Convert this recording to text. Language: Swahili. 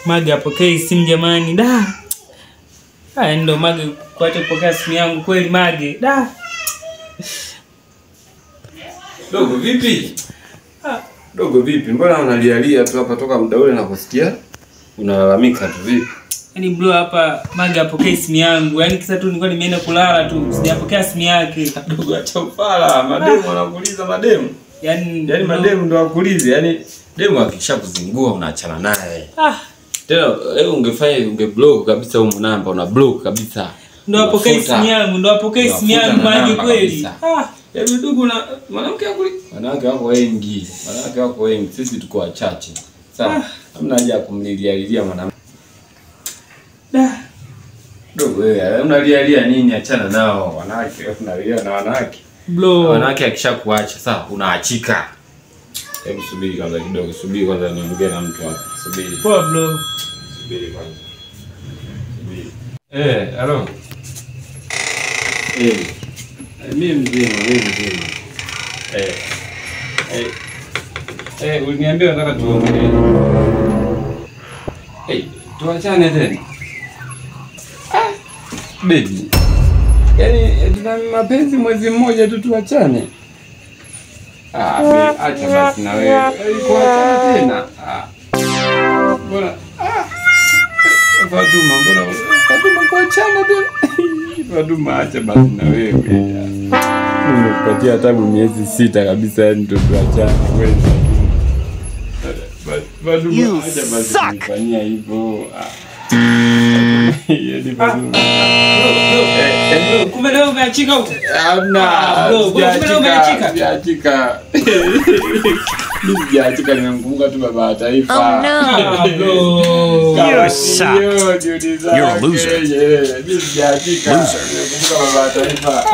Mage apokee simu jamani. Da. Ndo Mage kuacha kupokea simu yangu kweli Mage. Da. Dogo vipi? Dogo vipi? Mbona unalialia tu hapa toka muda ule nakusikia? Unalalamika tu vipi? Yaani bro hapa Mage apokee simu yangu. Yaani kisa tu nilikuwa nimeenda kulala tu, sijapokea simu yake. Dogo acha ufala, mademu wanakuuliza mademu. Yaani mademu ndo wakuulize, yaani demu akishakuzingua unaachana naye. Tena ungeblock kabisa huko namba, una block kabisa. Ndo apokee simu yangu, Mage kweli. Yaani ndugu na mwanamke wako wengi. Sisi tuko wachache. Sawa. Hamna haja ya kumlilia mwanamke. Dogo wewe, unalialia nini? Achana nao. Wanawake unalia na wanawake. Bro, wanawake akishakuacha sawa unaachika. Hebu subiri kwanza kidogo, subiri kwanza niongee na mtu hapa. Subiri. Poa bro. Subiri kwanza. Subiri. Hello. Mimi mzima. Uliniambia nataka tuongee. Tuachane tena. Baby. Yaani tuna mapenzi mwezi mmoja tu tuachane. Acha basi na wewe. Kuachana tena. Bora. Fatuma kuachana tena. Fatuma acha basi na wewe. Nimekupatia hata miezi 6 kabisa yani tuachane wewe. Fatuma acha basi kunifanyia hivyo. Kumbe leo umeachika huko? Hamna. Bro, kumbe leo umeachika? Siachika. Siachika, nimemkumbuka tu baba wa taifa. Oh no. You're sucked. You're a loser. Siachika. Nimemkumbuka baba wa taifa.